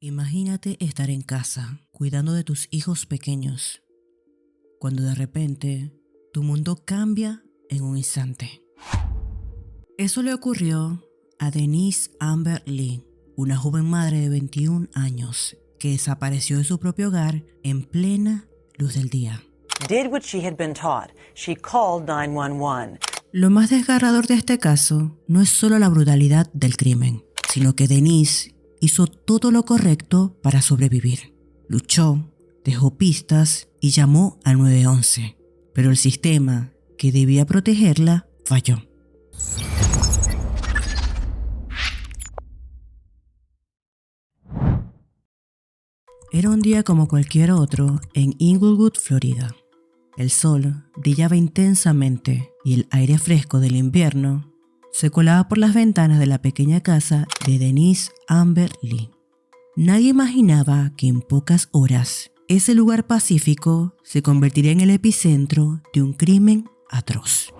Imagínate estar en casa, cuidando de tus hijos pequeños, cuando de repente tu mundo cambia en un instante. Eso le ocurrió a Denise Amber Lee, una joven madre de 21 años que desapareció de su propio hogar en plena luz del día. Did what she had been taught. She called 911. Lo más desgarrador de este caso no es solo la brutalidad del crimen, sino que Denise hizo todo lo correcto para sobrevivir. Luchó, dejó pistas y llamó al 911, pero el sistema que debía protegerla falló. Era un día como cualquier otro en Inglewood, Florida. El sol brillaba intensamente y el aire fresco del invierno se colaba por las ventanas de la pequeña casa de Denise Amber Lee. Nadie imaginaba que en pocas horas ese lugar pacífico se convertiría en el epicentro de un crimen atroz.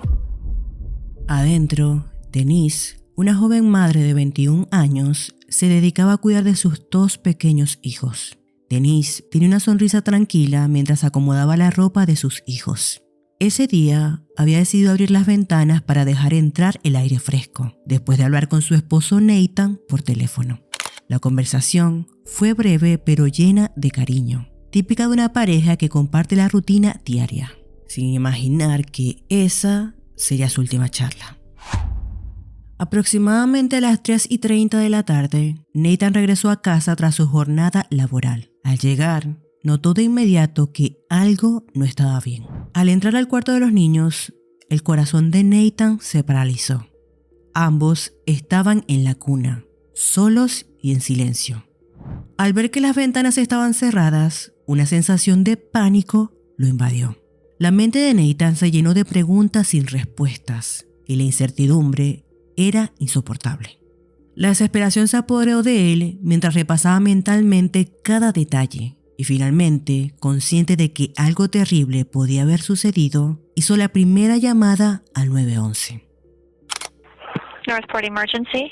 Adentro, Denise, una joven madre de 21 años, se dedicaba a cuidar de sus dos pequeños hijos. Denise tenía una sonrisa tranquila mientras acomodaba la ropa de sus hijos. Ese día había decidido abrir las ventanas para dejar entrar el aire fresco, después de hablar con su esposo Nathan por teléfono. La conversación fue breve pero llena de cariño, típica de una pareja que comparte la rutina diaria, sin imaginar que esa sería su última charla. Aproximadamente a las 3:30 de la tarde, Nathan regresó a casa tras su jornada laboral. Al llegar, notó de inmediato que algo no estaba bien. Al entrar al cuarto de los niños, el corazón de Nathan se paralizó. Ambos estaban en la cuna, solos y en silencio. Al ver que las ventanas estaban cerradas, una sensación de pánico lo invadió. La mente de Nathan se llenó de preguntas sin respuestas y la incertidumbre era insoportable. La desesperación se apoderó de él mientras repasaba mentalmente cada detalle y finalmente, consciente de que algo terrible podía haber sucedido, hizo la primera llamada al 911. Northport Emergency.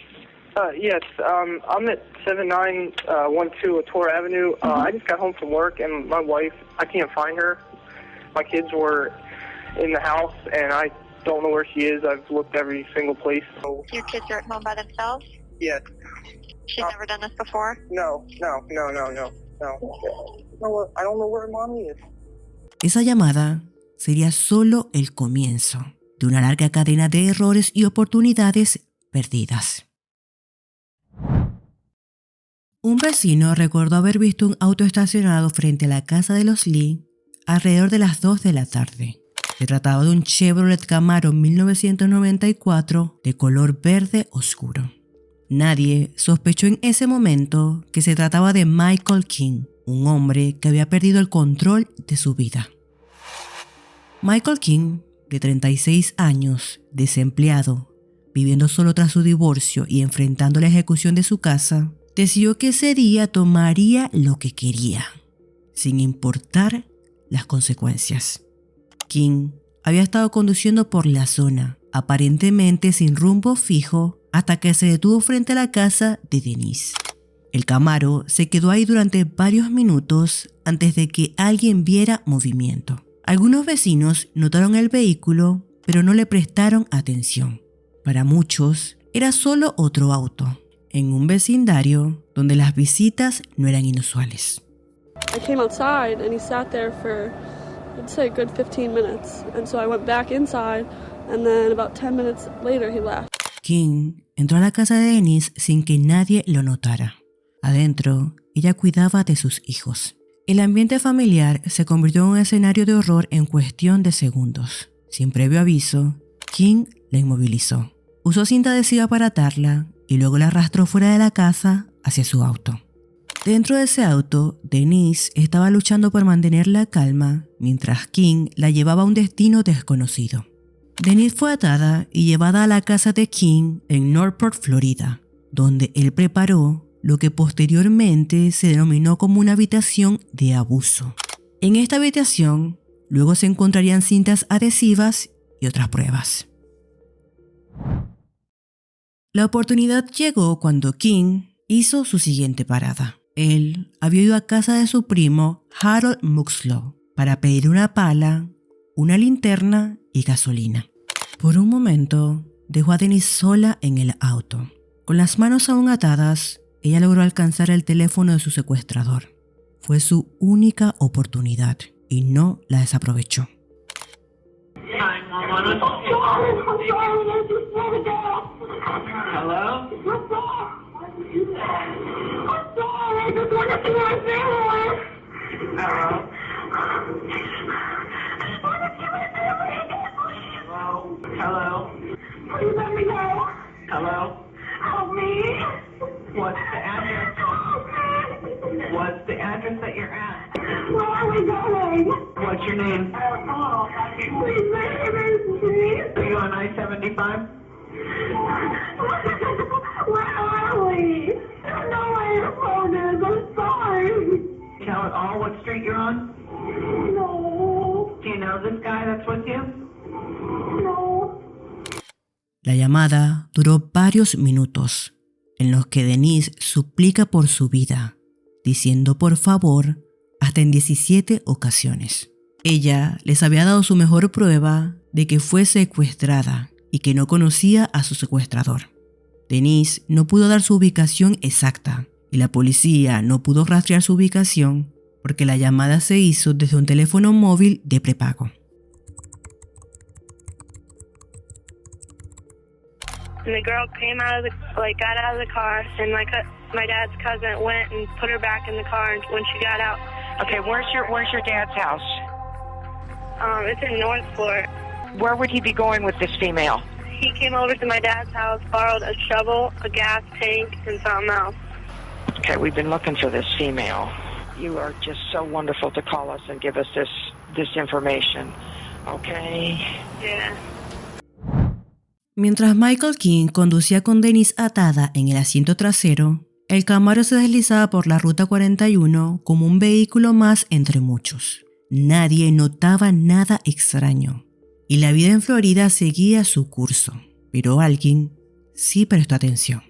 Yes, I'm at 7912 Ator Avenue. I just got home from work and my wife, I can't find her. My kids were in the house and I don't know where she is. I've looked every single place. So. Your kids are at home by themselves? Yes. She's never done this before? No. I don't know where mommy is. Esa llamada sería solo el comienzo de una larga cadena de errores y oportunidades perdidas. Un vecino recordó haber visto un auto estacionado frente a la casa de los Lee alrededor de las 2 de la tarde. Se trataba de un Chevrolet Camaro 1994 de color verde oscuro. Nadie sospechó en ese momento que se trataba de Michael King, un hombre que había perdido el control de su vida. Michael King, de 36 años, desempleado, viviendo solo tras su divorcio y enfrentando la ejecución de su casa, decidió que ese día tomaría lo que quería, sin importar las consecuencias. King había estado conduciendo por la zona, aparentemente sin rumbo fijo, hasta que se detuvo frente a la casa de Denise. El Camaro se quedó ahí durante varios minutos antes de que alguien viera movimiento. Algunos vecinos notaron el vehículo, pero no le prestaron atención. Para muchos, era solo otro auto, en un vecindario donde las visitas no eran inusuales. I came outside and he sat there for, I'd say, a good 15 minutes. And so I went back inside and then about 10 minutes later he left. King entró a la casa de Denise sin que nadie lo notara. Adentro, ella cuidaba de sus hijos. El ambiente familiar se convirtió en un escenario de horror en cuestión de segundos. Sin previo aviso, King la inmovilizó. Usó cinta adhesiva para atarla y luego la arrastró fuera de la casa hacia su auto. Dentro de ese auto, Denise estaba luchando por mantener la calma mientras King la llevaba a un destino desconocido. Denise fue atada y llevada a la casa de King en Northport, Florida, donde él preparó lo que posteriormente se denominó como una habitación de abuso. En esta habitación, luego se encontrarían cintas adhesivas y otras pruebas. La oportunidad llegó cuando King hizo su siguiente parada. Él había ido a casa de su primo Harold Muxlow para pedir una pala, una linterna y gasolina. Por un momento, dejó a Denise sola en el auto. Con las manos aún atadas, ella logró alcanzar el teléfono de su secuestrador. Fue su única oportunidad y no la desaprovechó. Hello? Please let me go. Hello? Help me. What's the address? What's the address that you're at? Where are we going? What's your name? Please make me. Are you on I-75? Where are we? I don't know where your phone is. I'm sorry. Tell it all what street you're on? No. Do you know this guy that's with you? No. La llamada duró varios minutos, en los que Denise suplica por su vida, diciendo por favor hasta en 17 ocasiones. Ella les había dado su mejor prueba de que fue secuestrada y que no conocía a su secuestrador. Denise no pudo dar su ubicación exacta y la policía no pudo rastrear su ubicación porque la llamada se hizo desde un teléfono móvil de prepago. And the girl came out of got out of the car, and my dad's cousin went and put her back in the car. And when she got out, Okay, where's your dad's house? it's in Northport. Where would he be going with this female? He came over to my dad's house, borrowed a shovel, a gas tank, and something else. Okay, we've been looking for this female. You are just so wonderful to call us and give us this information. Okay? Yeah. Mientras Michael King conducía con Denise atada en el asiento trasero, el Camaro se deslizaba por la Ruta 41 como un vehículo más entre muchos. Nadie notaba nada extraño y la vida en Florida seguía su curso, pero alguien sí prestó atención.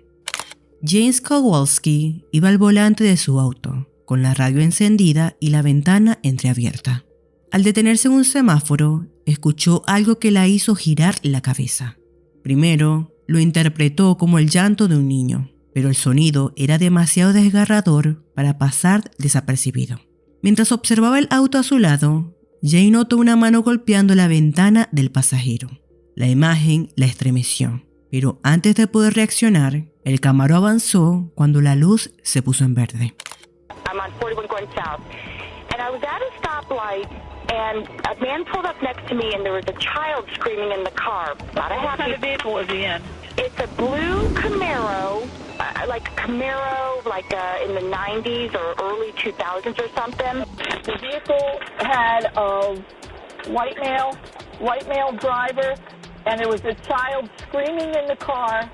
James Kowalski iba al volante de su auto, con la radio encendida y la ventana entreabierta. Al detenerse en un semáforo, escuchó algo que la hizo girar la cabeza. Primero, lo interpretó como el llanto de un niño, pero el sonido era demasiado desgarrador para pasar desapercibido. Mientras observaba el auto a su lado, Jane notó una mano golpeando la ventana del pasajero. La imagen la estremeció, pero antes de poder reaccionar, el Camaro avanzó cuando la luz se puso en verde. I'm on 41 going south, and I was at a stoplight, and a man pulled up next to me, and there was a child screaming in the car. Not a happy. What kind of vehicle was he in? It's a blue Camaro, in the 90s or early 2000s or something. The vehicle had a white male driver, and there was a child screaming in the car.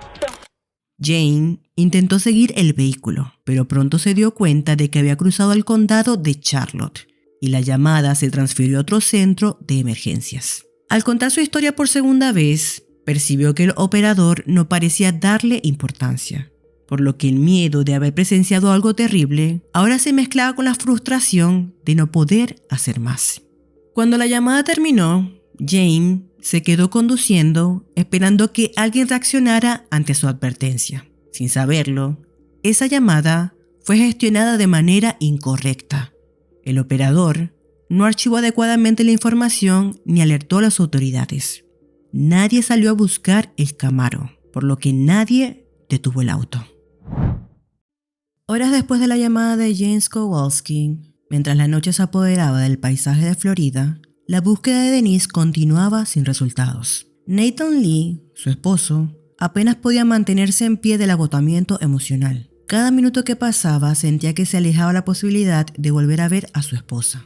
Jane intentó seguir el vehículo, pero pronto se dio cuenta de que había cruzado el condado de Charlotte y la llamada se transfirió a otro centro de emergencias. Al contar su historia por segunda vez, percibió que el operador no parecía darle importancia, por lo que el miedo de haber presenciado algo terrible ahora se mezclaba con la frustración de no poder hacer más. Cuando la llamada terminó, Jane se quedó conduciendo esperando que alguien reaccionara ante su advertencia. Sin saberlo, esa llamada fue gestionada de manera incorrecta. El operador no archivó adecuadamente la información ni alertó a las autoridades. Nadie salió a buscar el Camaro, por lo que nadie detuvo el auto. Horas después de la llamada de James Kowalski, mientras la noche se apoderaba del paisaje de Florida, la búsqueda de Denise continuaba sin resultados. Nathan Lee, su esposo, apenas podía mantenerse en pie del agotamiento emocional. Cada minuto que pasaba sentía que se alejaba la posibilidad de volver a ver a su esposa.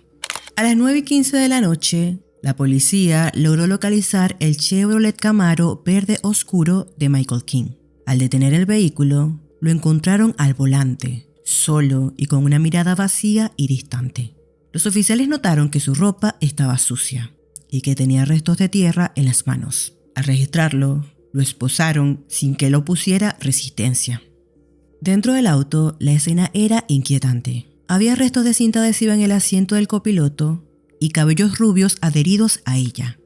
A las 9:15 de la noche, la policía logró localizar el Chevrolet Camaro verde oscuro de Michael King. Al detener el vehículo, lo encontraron al volante, solo y con una mirada vacía y distante. Los oficiales notaron que su ropa estaba sucia y que tenía restos de tierra en las manos. Al registrarlo, lo esposaron sin que él opusiera resistencia. Dentro del auto, la escena era inquietante. Había restos de cinta adhesiva en el asiento del copiloto y cabellos rubios adheridos a ella.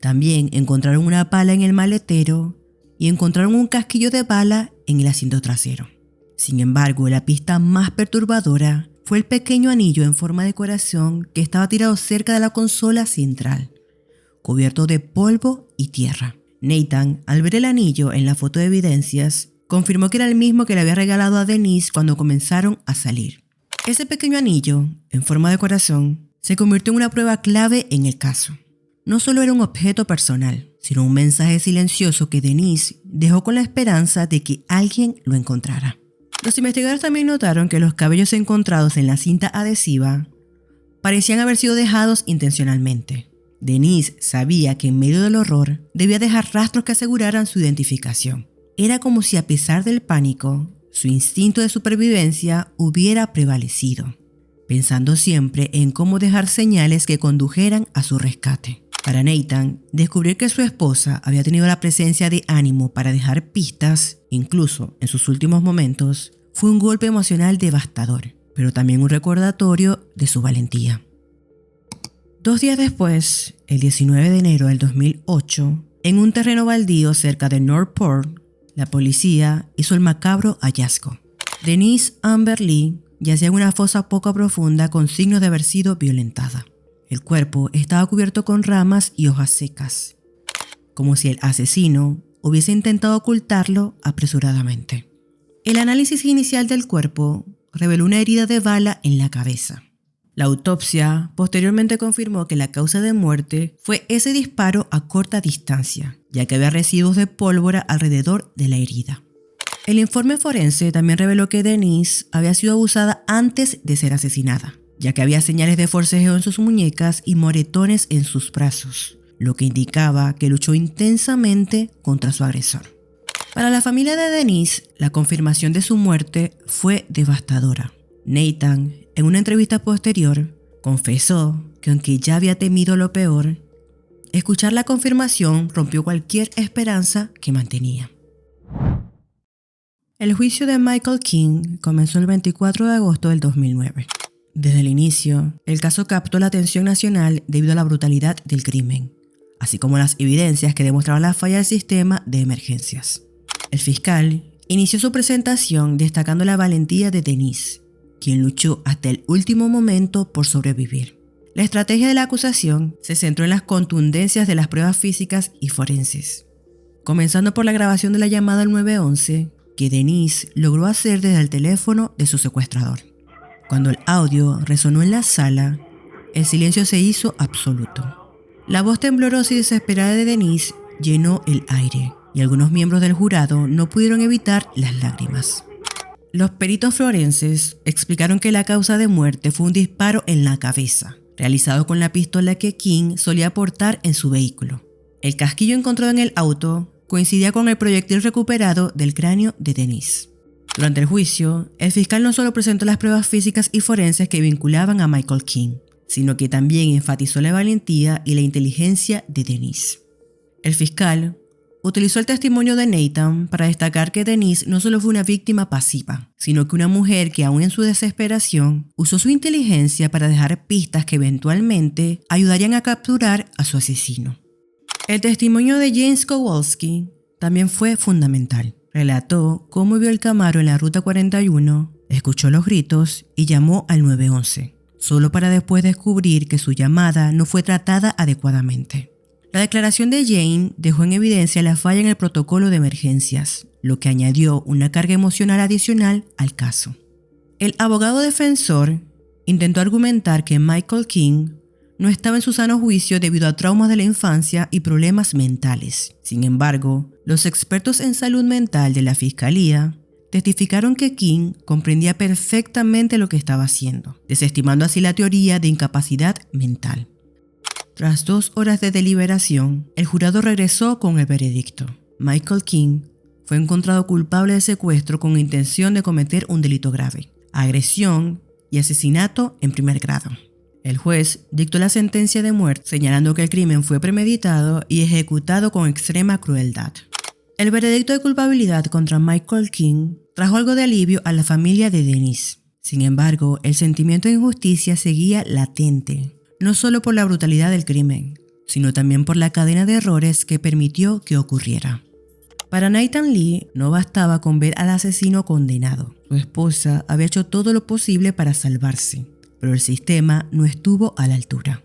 También encontraron una pala en el maletero y encontraron un casquillo de bala en el asiento trasero. Sin embargo, la pista más perturbadora fue el pequeño anillo en forma de corazón que estaba tirado cerca de la consola central, cubierto de polvo y tierra. Nathan, al ver el anillo en la foto de evidencias, confirmó que era el mismo que le había regalado a Denise cuando comenzaron a salir. Ese pequeño anillo, en forma de corazón, se convirtió en una prueba clave en el caso. No solo era un objeto personal, sino un mensaje silencioso que Denise dejó con la esperanza de que alguien lo encontrara. Los investigadores también notaron que los cabellos encontrados en la cinta adhesiva parecían haber sido dejados intencionalmente. Denise sabía que en medio del horror debía dejar rastros que aseguraran su identificación. Era como si, a pesar del pánico, su instinto de supervivencia hubiera prevalecido, pensando siempre en cómo dejar señales que condujeran a su rescate. Para Nathan, descubrir que su esposa había tenido la presencia de ánimo para dejar pistas, incluso en sus últimos momentos, fue un golpe emocional devastador, pero también un recordatorio de su valentía. 2 días después, el 19 de enero del 2008, en un terreno baldío cerca de Northport, la policía hizo el macabro hallazgo. Denise Amber Lee yacía en una fosa poco profunda con signos de haber sido violentada. El cuerpo estaba cubierto con ramas y hojas secas, como si el asesino hubiese intentado ocultarlo apresuradamente. El análisis inicial del cuerpo reveló una herida de bala en la cabeza. La autopsia posteriormente confirmó que la causa de muerte fue ese disparo a corta distancia, ya que había residuos de pólvora alrededor de la herida. El informe forense también reveló que Denise había sido abusada antes de ser asesinada, ya que había señales de forcejeo en sus muñecas y moretones en sus brazos, lo que indicaba que luchó intensamente contra su agresor. Para la familia de Denise, la confirmación de su muerte fue devastadora. Nathan, en una entrevista posterior, confesó que aunque ya había temido lo peor, escuchar la confirmación rompió cualquier esperanza que mantenía. El juicio de Michael King comenzó el 24 de agosto del 2009. Desde el inicio, el caso captó la atención nacional debido a la brutalidad del crimen, así como las evidencias que demostraban la falla del sistema de emergencias. El fiscal inició su presentación destacando la valentía de Denise, quien luchó hasta el último momento por sobrevivir. La estrategia de la acusación se centró en las contundencias de las pruebas físicas y forenses, comenzando por la grabación de la llamada al 911 que Denise logró hacer desde el teléfono de su secuestrador. Cuando el audio resonó en la sala, el silencio se hizo absoluto. La voz temblorosa y desesperada de Denise llenó el aire, y algunos miembros del jurado no pudieron evitar las lágrimas. Los peritos forenses explicaron que la causa de muerte fue un disparo en la cabeza, realizado con la pistola que King solía portar en su vehículo. El casquillo encontrado en el auto coincidía con el proyectil recuperado del cráneo de Denise. Durante el juicio, el fiscal no solo presentó las pruebas físicas y forenses que vinculaban a Michael King, sino que también enfatizó la valentía y la inteligencia de Denise. El fiscal utilizó el testimonio de Nathan para destacar que Denise no solo fue una víctima pasiva, sino que una mujer que, aún en su desesperación, usó su inteligencia para dejar pistas que eventualmente ayudarían a capturar a su asesino. El testimonio de James Kowalski también fue fundamental. Relató cómo vio el Camaro en la Ruta 41, escuchó los gritos y llamó al 911, solo para después descubrir que su llamada no fue tratada adecuadamente. La declaración de Jane dejó en evidencia la falla en el protocolo de emergencias, lo que añadió una carga emocional adicional al caso. El abogado defensor intentó argumentar que Michael King no estaba en su sano juicio debido a traumas de la infancia y problemas mentales. Sin embargo, los expertos en salud mental de la fiscalía testificaron que King comprendía perfectamente lo que estaba haciendo, desestimando así la teoría de incapacidad mental. Tras 2 horas de deliberación, el jurado regresó con el veredicto. Michael King fue encontrado culpable de secuestro con intención de cometer un delito grave, agresión y asesinato en primer grado. El juez dictó la sentencia de muerte, señalando que el crimen fue premeditado y ejecutado con extrema crueldad. El veredicto de culpabilidad contra Michael King trajo algo de alivio a la familia de Denise. Sin embargo, el sentimiento de injusticia seguía latente, no solo por la brutalidad del crimen, sino también por la cadena de errores que permitió que ocurriera. Para Nathan Lee no bastaba con ver al asesino condenado. Su esposa había hecho todo lo posible para salvarse, pero el sistema no estuvo a la altura.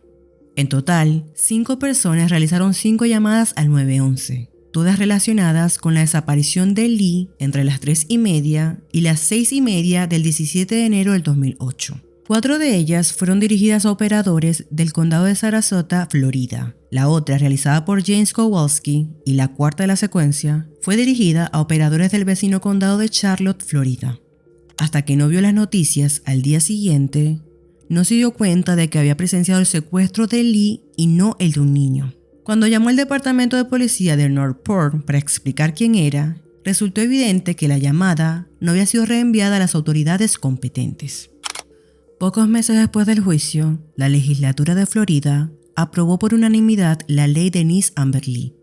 En total, 5 personas realizaron 5 llamadas al 911, todas relacionadas con la desaparición de Lee entre las 3:30 y las 6:30 del 17 de enero del 2008. 4 de ellas fueron dirigidas a operadores del condado de Sarasota, Florida. La otra, realizada por James Kowalski, y la cuarta de la secuencia, fue dirigida a operadores del vecino condado de Charlotte, Florida. Hasta que no vio las noticias al día siguiente, no se dio cuenta de que había presenciado el secuestro de Lee y no el de un niño. Cuando llamó al departamento de policía de Northport para explicar quién era, resultó evidente que la llamada no había sido reenviada a las autoridades competentes. Pocos meses después del juicio, la legislatura de Florida aprobó por unanimidad la ley Denise Amber Lee,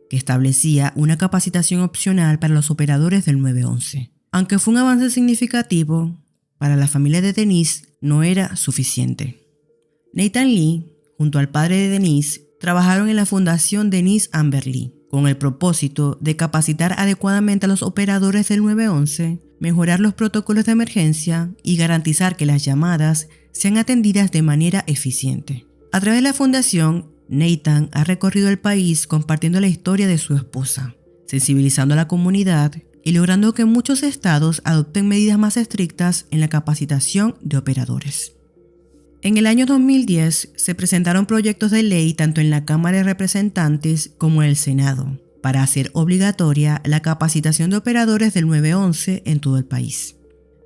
que establecía una capacitación opcional para los operadores del 911. Aunque fue un avance significativo, para la familia de Denise no era suficiente. Nathan Lee, junto al padre de Denise, trabajaron en la fundación Denise Amber Lee, con el propósito de capacitar adecuadamente a los operadores del 911, mejorar los protocolos de emergencia y garantizar que las llamadas sean atendidas de manera eficiente. A través de la fundación, Nathan ha recorrido el país compartiendo la historia de su esposa, sensibilizando a la comunidad y logrando que muchos estados adopten medidas más estrictas en la capacitación de operadores. En el año 2010 se presentaron proyectos de ley tanto en la Cámara de Representantes como en el Senado para hacer obligatoria la capacitación de operadores del 911 en todo el país.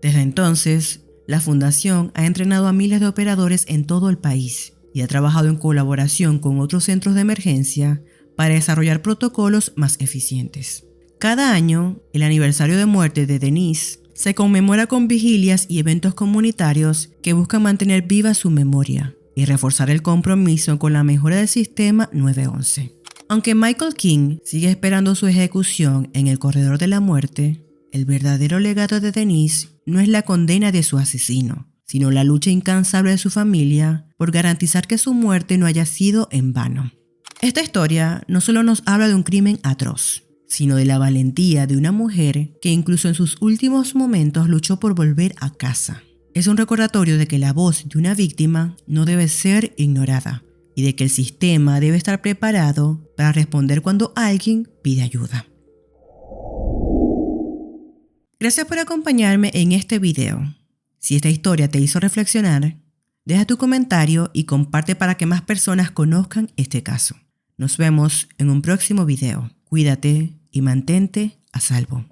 Desde entonces, la Fundación ha entrenado a miles de operadores en todo el país y ha trabajado en colaboración con otros centros de emergencia para desarrollar protocolos más eficientes. Cada año, el aniversario de muerte de Denise se conmemora con vigilias y eventos comunitarios que buscan mantener viva su memoria y reforzar el compromiso con la mejora del sistema 911. Aunque Michael King sigue esperando su ejecución en el corredor de la muerte, el verdadero legado de Denise no es la condena de su asesino, sino la lucha incansable de su familia por garantizar que su muerte no haya sido en vano. Esta historia no solo nos habla de un crimen atroz, sino de la valentía de una mujer que incluso en sus últimos momentos luchó por volver a casa. Es un recordatorio de que la voz de una víctima no debe ser ignorada y de que el sistema debe estar preparado para responder cuando alguien pide ayuda. Gracias por acompañarme en este video. Si esta historia te hizo reflexionar, deja tu comentario y comparte para que más personas conozcan este caso. Nos vemos en un próximo video. Cuídate y mantente a salvo.